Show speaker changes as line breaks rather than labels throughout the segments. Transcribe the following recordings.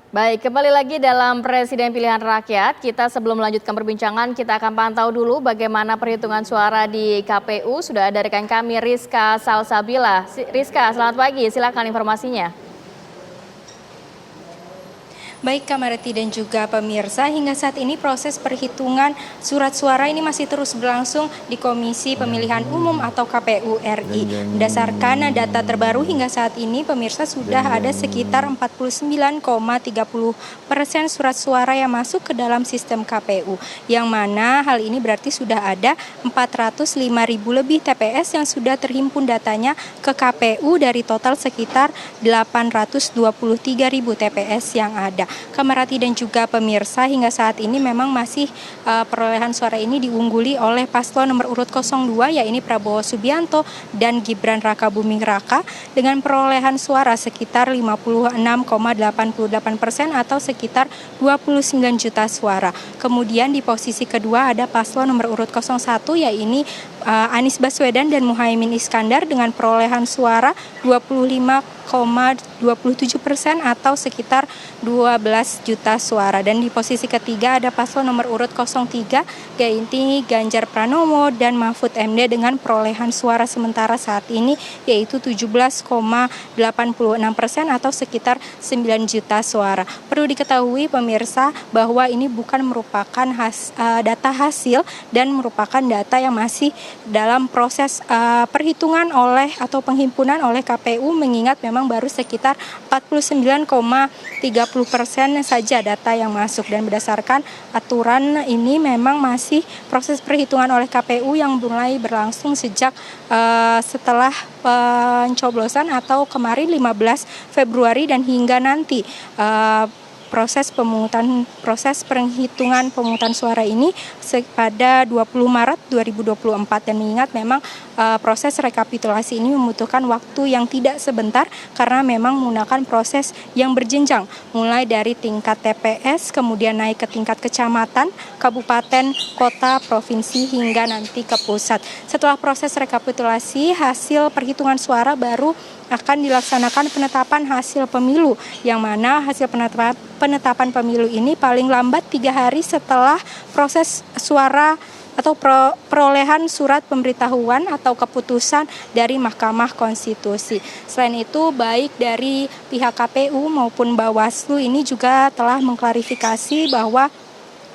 Baik, kembali lagi dalam Presiden Pilihan Rakyat. Kita sebelum melanjutkan perbincangan, kita akan pantau dulu bagaimana perhitungan suara di KPU. Sudah ada rekan kami Rizka Salsabila. Rizka, selamat pagi. Silakan informasinya.
Baik Kamarati dan juga pemirsa, hingga saat ini proses perhitungan surat suara ini masih terus berlangsung di Komisi Pemilihan Umum atau KPU RI. Berdasarkan data terbaru hingga saat ini, pemirsa sudah ada sekitar 49,30% surat suara yang masuk ke dalam sistem KPU. Yang mana hal ini berarti sudah ada 405.000 lebih TPS yang sudah terhimpun datanya ke KPU dari total sekitar 823.000 TPS yang ada. Kamarati dan juga pemirsa, hingga saat ini memang masih perolehan suara ini diungguli oleh paslon nomor urut 02 yaitu Prabowo Subianto dan Gibran Rakabuming Raka dengan perolehan suara sekitar 56,88% atau sekitar 29 juta suara. Kemudian di posisi kedua ada paslon nomor urut 01 yaitu Anies Baswedan dan Muhaimin Iskandar dengan perolehan suara 25,27% atau sekitar 12 juta suara. Dan di posisi ketiga ada paslon nomor urut 03 yaitu Ganjar Pranowo dan Mahfud MD dengan perolehan suara sementara saat ini yaitu 17,86% atau sekitar 9 juta suara. Perlu diketahui pemirsa bahwa ini bukan merupakan data hasil dan merupakan data yang masih dalam proses perhitungan oleh atau penghimpunan oleh KPU, mengingat memang baru sekitar 49,30% saja data yang masuk, dan berdasarkan aturan ini memang masih proses perhitungan oleh KPU yang mulai berlangsung sejak setelah pencoblosan atau kemarin 15 Februari dan hingga nanti proses perhitungan pemungutan suara ini pada 20 Maret 2024, dan mengingat memang proses rekapitulasi ini membutuhkan waktu yang tidak sebentar karena memang menggunakan proses yang berjenjang mulai dari tingkat TPS kemudian naik ke tingkat kecamatan, kabupaten, kota, provinsi hingga nanti ke pusat. Setelah proses rekapitulasi hasil perhitungan suara baru akan dilaksanakan penetapan hasil pemilu, yang mana hasil penetapan pemilu ini paling lambat 3 hari setelah proses suara atau perolehan surat pemberitahuan atau keputusan dari Mahkamah Konstitusi. Selain itu, baik dari pihak KPU maupun Bawaslu ini juga telah mengklarifikasi bahwa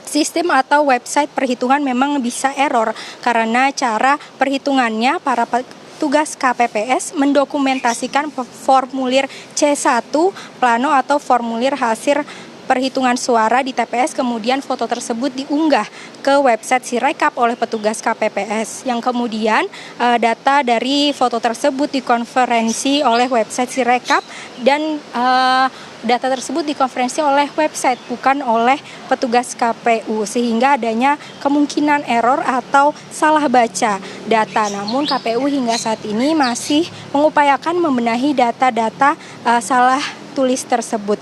sistem atau website perhitungan memang bisa error karena cara perhitungannya para tugas KPPS mendokumentasikan formulir C1 plano atau formulir hasil perhitungan suara di TPS, kemudian foto tersebut diunggah ke website Sirekap oleh petugas KPPS, yang kemudian data dari foto tersebut dikonferensi oleh website Sirekap dan data tersebut dikonferensi oleh website bukan oleh petugas KPU, sehingga adanya kemungkinan error atau salah baca data. Namun KPU hingga saat ini masih mengupayakan membenahi data-data salah tulis tersebut.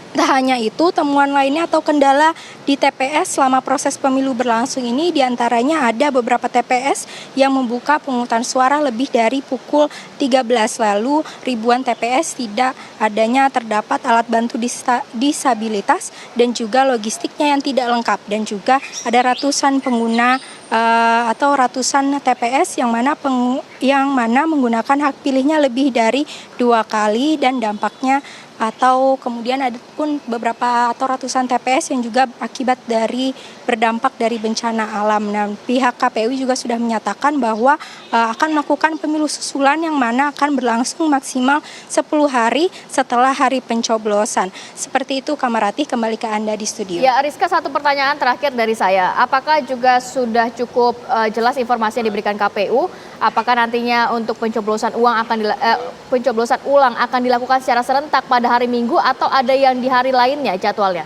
Tak hanya itu, temuan lainnya atau kendala di TPS selama proses pemilu berlangsung ini diantaranya ada beberapa TPS yang membuka pemungutan suara lebih dari pukul 13, lalu ribuan TPS tidak adanya terdapat alat bantu disabilitas dan juga logistiknya yang tidak lengkap, dan juga ada ratusan pengguna atau ratusan TPS yang mana menggunakan hak pilihnya lebih dari 2 kali, dan dampaknya atau kemudian ada pun beberapa atau ratusan TPS yang juga akibat dari berdampak dari bencana alam. Nah, pihak KPU juga sudah menyatakan bahwa akan melakukan pemilu susulan yang mana akan berlangsung maksimal 10 hari setelah hari pencoblosan. Seperti itu, Kamarati, kembali ke Anda di studio.
Ya, Rizka, satu pertanyaan terakhir dari saya. Apakah juga sudah cukup jelas informasi yang diberikan KPU? Apakah nantinya untuk pencoblosan ulang akan dilakukan secara serentak pada hari Minggu atau ada yang di hari lainnya jadwalnya?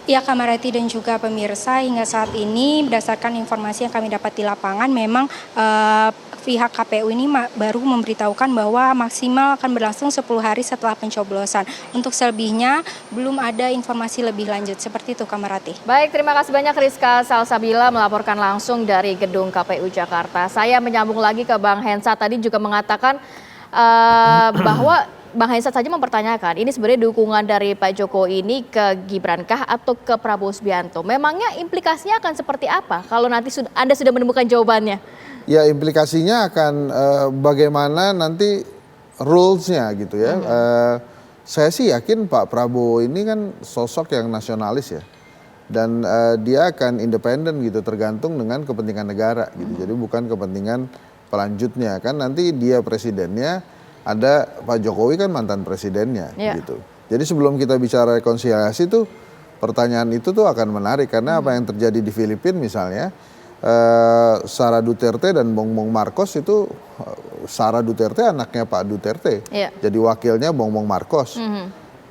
Ya, Kamarati dan juga pemirsa, hingga saat ini berdasarkan informasi yang kami dapat di lapangan memang pihak KPU ini baru memberitahukan bahwa maksimal akan berlangsung 10 hari setelah pencoblosan. Untuk selebihnya belum ada informasi lebih lanjut. Seperti itu, Kamarati.
Baik, terima kasih banyak Rizka Salsabila melaporkan langsung dari gedung KPU Jakarta. Saya menyambung lagi ke Bang Hensa, tadi juga mengatakan bahwa Bang Hensat saja mempertanyakan, ini sebenarnya dukungan dari Pak Jokowi ini ke Gibran kah atau ke Prabowo Subianto? Memangnya implikasinya akan seperti apa kalau nanti Anda sudah menemukan jawabannya?
Ya implikasinya akan bagaimana nanti rules-nya gitu ya. Saya sih yakin Pak Prabowo ini kan sosok yang nasionalis ya. Dan dia akan independen gitu, tergantung dengan kepentingan negara gitu. Jadi bukan kepentingan pelanjutnya. Kan nanti dia presidennya, ada Pak Jokowi kan mantan presidennya gitu. Jadi sebelum kita bicara rekonsiliasi tuh, pertanyaan itu tuh akan menarik. Karena apa yang terjadi di Filipina misalnya, Sara Duterte dan Bongbong Marcos itu, Sara Duterte anaknya Pak Duterte, jadi wakilnya Bongbong Marcos.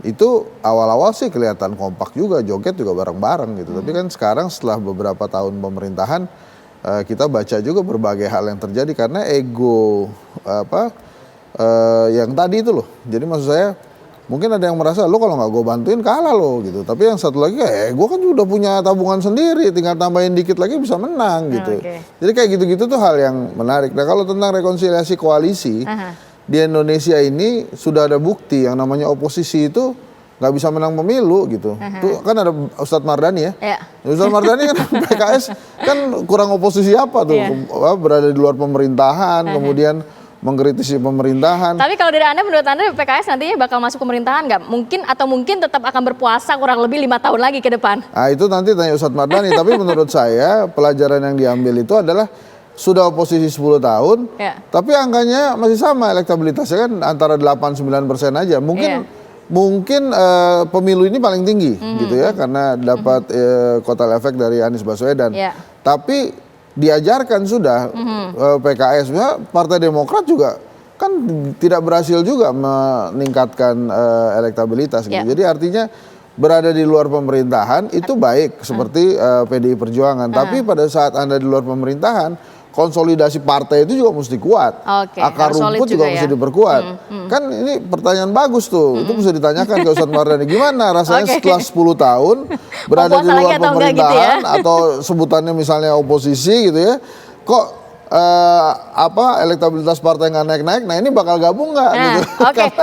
Itu awal-awal sih kelihatan kompak juga, joget juga bareng-bareng gitu. Tapi kan sekarang setelah beberapa tahun pemerintahan, kita baca juga berbagai hal yang terjadi karena ego yang tadi itu loh. Jadi maksud saya mungkin ada yang merasa lo kalau nggak gue bantuin kalah lo gitu. Tapi yang satu lagi gue kan udah punya tabungan sendiri, tinggal tambahin dikit lagi bisa menang gitu. Jadi kayak gitu-gitu tuh hal yang menarik. Nah kalau tentang rekonsiliasi koalisi di Indonesia ini sudah ada bukti yang namanya oposisi itu nggak bisa menang pemilu gitu. Tuh kan ada Ustadz Mardani ya. Ustadz Mardani kan PKS kan kurang oposisi apa tuh, berada di luar pemerintahan, kemudian mengkritisi pemerintahan.
Tapi kalau dari Anda, menurut Anda PKS nantinya bakal masuk pemerintahan nggak? Mungkin atau mungkin tetap akan berpuasa kurang lebih 5 tahun lagi ke depan?
Nah itu nanti tanya Ustadz Mardani. Tapi menurut saya pelajaran yang diambil itu adalah sudah oposisi 10 tahun, tapi angkanya masih sama elektabilitasnya kan antara 8-9% aja. Mungkin pemilu ini paling tinggi gitu ya karena dapat kotel efek dari Anies Baswedan. Tapi diajarkan sudah PKS, Partai Demokrat juga kan tidak berhasil juga meningkatkan elektabilitas gitu. Jadi artinya berada di luar pemerintahan itu baik seperti PDI Perjuangan. Tapi pada saat Anda di luar pemerintahan, konsolidasi partai itu juga mesti kuat. Akar rumput juga mesti diperkuat. Kan ini pertanyaan bagus tuh. Itu bisa ditanyakan ke Ustadz Mardani. Gimana rasanya setelah 10 tahun berada di luar pemerintahan atau sebutannya misalnya oposisi gitu ya. Kok elektabilitas partai nggak naik-naik, nah ini bakal gabung nggak gitu.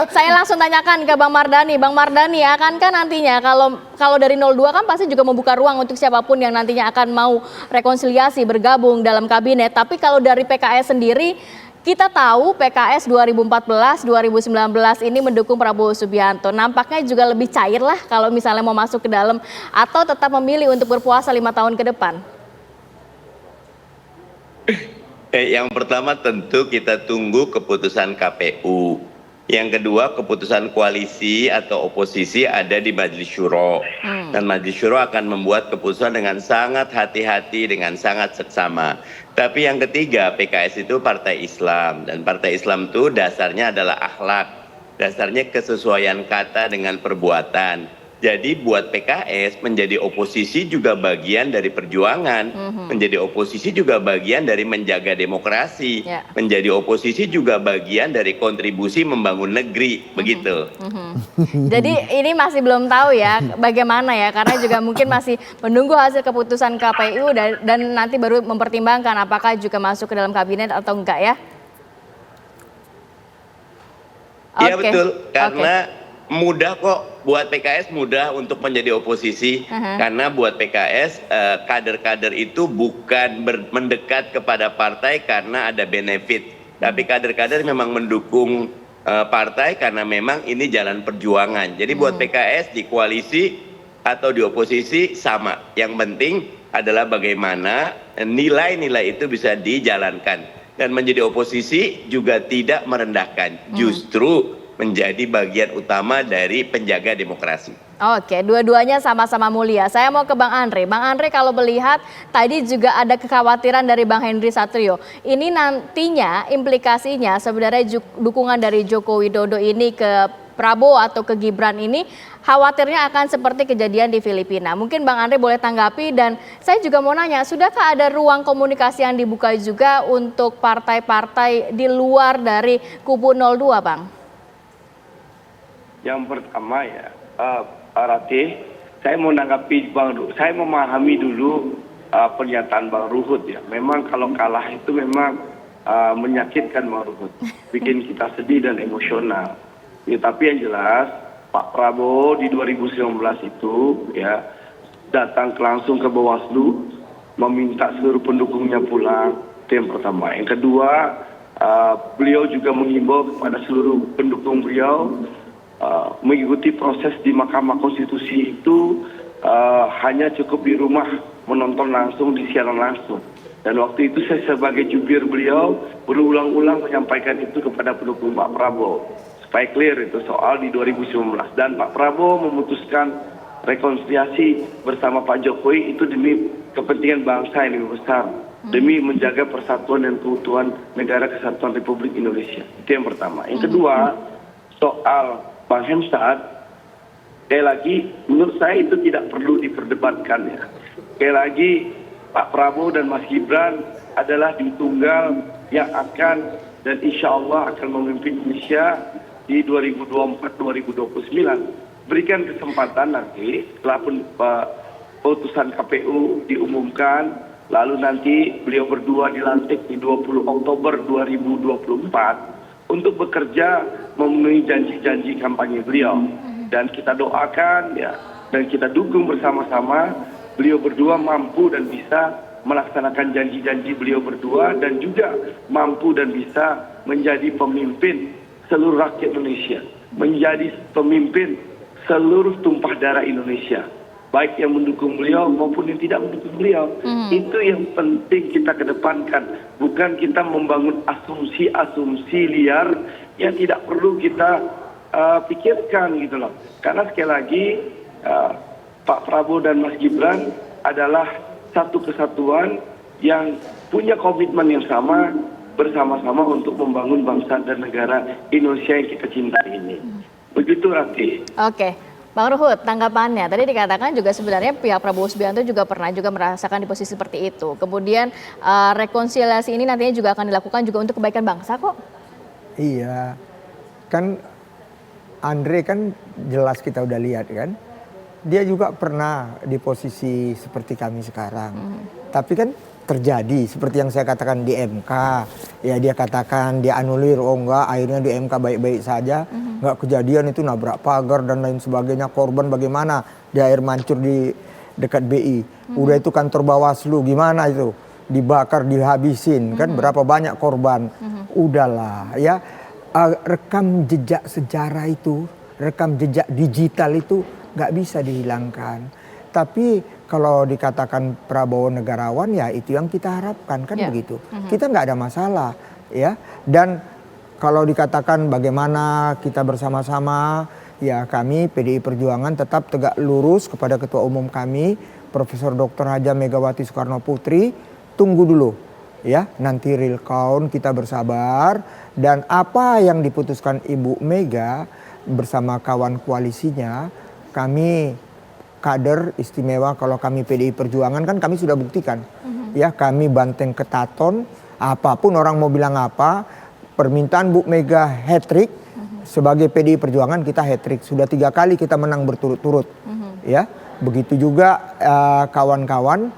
Saya langsung tanyakan ke Bang Mardani. Bang Mardani, akankah nantinya kalau dari 02 kan pasti juga membuka ruang untuk siapapun yang nantinya akan mau rekonsiliasi bergabung dalam kabinet. Tapi kalau dari PKS sendiri, kita tahu PKS 2014, 2019 ini mendukung Prabowo Subianto. Nampaknya juga lebih cair lah kalau misalnya mau masuk ke dalam atau tetap memilih untuk berpuasa 5 tahun ke depan.
Yang pertama tentu kita tunggu keputusan KPU. Yang kedua keputusan koalisi atau oposisi ada di Majelis Syuro. Dan Majelis Syuro akan membuat keputusan dengan sangat hati-hati, dengan sangat seksama. Tapi yang ketiga PKS itu partai Islam. Dan partai Islam itu dasarnya adalah akhlak. Dasarnya kesesuaian kata dengan perbuatan. Jadi buat PKS menjadi oposisi juga bagian dari perjuangan, menjadi oposisi juga bagian dari menjaga demokrasi, menjadi oposisi juga bagian dari kontribusi membangun negeri, begitu.
Jadi ini masih belum tahu ya bagaimana ya, karena juga mungkin masih menunggu hasil keputusan KPU dan nanti baru mempertimbangkan apakah juga masuk ke dalam kabinet atau enggak ya.
Iya betul, karena mudah kok buat PKS, mudah untuk menjadi oposisi. Karena buat PKS kader-kader itu bukan mendekat kepada partai karena ada benefit, tapi kader-kader memang mendukung partai karena memang ini jalan perjuangan. Jadi buat PKS di koalisi atau di oposisi sama, yang penting adalah bagaimana nilai-nilai itu bisa dijalankan. Dan menjadi oposisi juga tidak merendahkan, justru menjadi bagian utama dari penjaga demokrasi.
Oke, dua-duanya sama-sama mulia. Saya mau ke Bang Andre. Bang Andre, kalau melihat tadi juga ada kekhawatiran dari Bang Henry Satrio. Ini nantinya implikasinya sebenarnya dukungan dari Joko Widodo ini ke Prabowo atau ke Gibran ini khawatirnya akan seperti kejadian di Filipina. Mungkin Bang Andre boleh tanggapi, dan saya juga mau nanya, sudahkah ada ruang komunikasi yang dibuka juga untuk partai-partai di luar dari kubu 02, Bang?
Yang pertama ya, Pak Ratih, saya mau menanggapi saya memahami dulu pernyataan Bang Ruhut ya. Memang kalau kalah itu memang menyakitkan Bang Ruhut, bikin kita sedih dan emosional. Ya, tapi yang jelas Pak Prabowo di 2019 itu ya datang langsung ke Bawaslu meminta seluruh pendukungnya pulang. Itu yang pertama. Yang kedua, beliau juga menghimbau kepada seluruh pendukung beliau mengikuti proses di Mahkamah Konstitusi itu hanya cukup di rumah menonton langsung di siaran langsung. Dan waktu itu saya sebagai jubir beliau berulang-ulang menyampaikan itu kepada pendukung Pak Prabowo. Supaya clear itu soal di 2019. Dan Pak Prabowo memutuskan rekonsiliasi bersama Pak Jokowi itu demi kepentingan bangsa yang lebih besar. Demi menjaga persatuan dan keutuhan negara kesatuan Republik Indonesia. Itu yang pertama. Yang kedua, soal Bang Hemsat, sekali lagi menurut saya itu tidak perlu diperdebatkan ya. Sekali lagi Pak Prabowo dan Mas Gibran adalah di tunggal yang akan dan insya Allah akan memimpin Indonesia di 2024-2029. Berikan kesempatan nanti setelah putusan KPU diumumkan, lalu nanti beliau berdua dilantik di 20 Oktober 2024 untuk bekerja memenuhi janji-janji kampanye beliau. Dan kita doakan ya, dan kita dukung bersama-sama beliau berdua mampu dan bisa melaksanakan janji-janji beliau berdua dan juga mampu dan bisa menjadi pemimpin seluruh rakyat Indonesia, menjadi pemimpin seluruh tumpah darah Indonesia, baik yang mendukung beliau maupun yang tidak mendukung beliau. Itu yang penting kita kedepankan, bukan kita membangun asumsi-asumsi liar yang tidak perlu kita pikirkan gitu loh. Karena sekali lagi Pak Prabowo dan Mas Gibran adalah satu kesatuan yang punya komitmen yang sama bersama-sama untuk membangun bangsa dan negara Indonesia yang kita cintai ini. Begitu, Rati.
Oke. Bang Ruhut, tanggapannya tadi dikatakan juga sebenarnya pihak Prabowo Subianto juga pernah juga merasakan di posisi seperti itu. Kemudian rekonsiliasi ini nantinya juga akan dilakukan juga untuk kebaikan bangsa kok.
Iya, kan Andre kan jelas kita udah lihat kan, dia juga pernah di posisi seperti kami sekarang. Tapi kan terjadi seperti yang saya katakan di MK, ya dia katakan dia anulir, oh enggak, akhirnya di MK baik-baik saja, enggak kejadian itu nabrak pagar dan lain sebagainya, korban bagaimana di air mancur di dekat BI, udah itu kantor Bawaslu gimana itu, dibakar dihabisin kan, berapa banyak korban, udahlah ya, rekam jejak sejarah itu, rekam jejak digital itu nggak bisa dihilangkan. Tapi kalau dikatakan Prabowo negarawan ya itu yang kita harapkan kan begitu. Kita nggak ada masalah ya. Dan kalau dikatakan bagaimana kita bersama-sama ya kami PDI Perjuangan tetap tegak lurus kepada Ketua Umum kami Profesor Dr. Haja Megawati Soekarno Putri. Tunggu dulu ya, nanti real count, kita bersabar dan apa yang diputuskan Ibu Mega bersama kawan koalisinya, kami kader istimewa kalau kami PDI Perjuangan kan kami sudah buktikan. Ya, kami banteng ketaton, apapun orang mau bilang apa, permintaan Bu Mega hat-trick, sebagai PDI Perjuangan kita hat-trick. Sudah 3 kali kita menang berturut-turut. Ya, begitu juga kawan-kawan,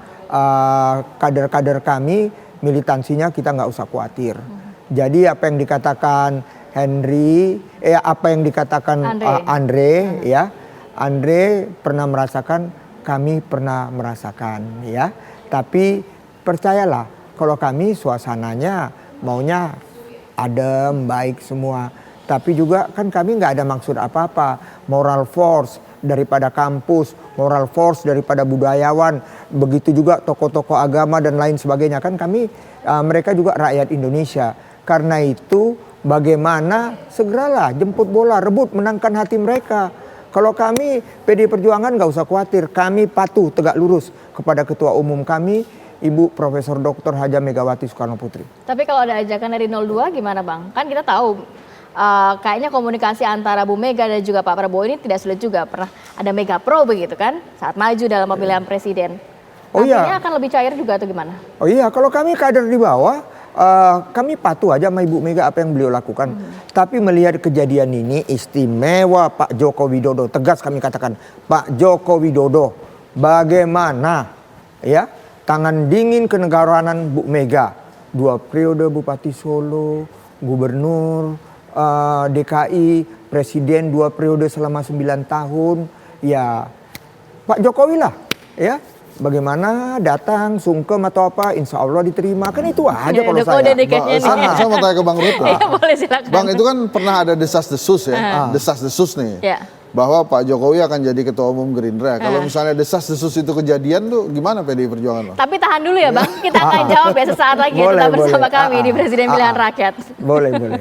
kader-kader kami, militansinya kita nggak usah khawatir. Jadi apa yang dikatakan apa yang dikatakan Andre ya, Andre pernah merasakan, kami pernah merasakan ya. Tapi percayalah, kalau kami suasananya maunya adem, baik semua. Tapi juga kan kami nggak ada maksud apa-apa. Moral force daripada kampus, moral force daripada budayawan, begitu juga tokoh-tokoh agama dan lain sebagainya. Kan kami, mereka juga rakyat Indonesia. Karena itu bagaimana segeralah jemput bola, rebut, menangkan hati mereka. Kalau kami PDI Perjuangan nggak usah khawatir, kami patuh tegak lurus kepada Ketua Umum kami, Ibu Profesor Dr. Haja Megawati Soekarno Putri.
Tapi kalau ada ajakan dari 02 gimana Bang? Kan kita tahu kayaknya komunikasi antara Bu Mega dan juga Pak Prabowo ini tidak sulit juga. Pernah ada Mega Pro begitu kan saat maju dalam pemilihan presiden. Nantinya akan lebih cair juga atau gimana? Oh
iya, kalau kami kader di bawah, kami patuh aja sama Ibu Mega apa yang beliau lakukan. Tapi melihat kejadian ini istimewa Pak Joko Widodo, tegas kami katakan, Pak Joko Widodo, bagaimana ya tangan dingin kenegarawanan Bu Mega, 2 periode Bupati Solo, gubernur, DKI, presiden 2 periode selama 9 tahun, ya Pak Jokowi lah, ya. Bagaimana datang, sungkem atau apa, insya Allah diterima. Kan itu aja kalau saya.
Saya mau tanya ke Bang Ruto.
Boleh, silakan.
Bang, itu kan pernah ada desas-desus ya, desas-desus nih. Bahwa Pak Jokowi akan jadi ketua umum Gerindra. Kalau misalnya desas-desus itu kejadian tuh gimana PDI Perjuangan?
Tapi tahan dulu ya Bang, kita akan jawab ya sesaat lagi. Tetap bersama kami di Presiden Pilihan Rakyat.
Boleh.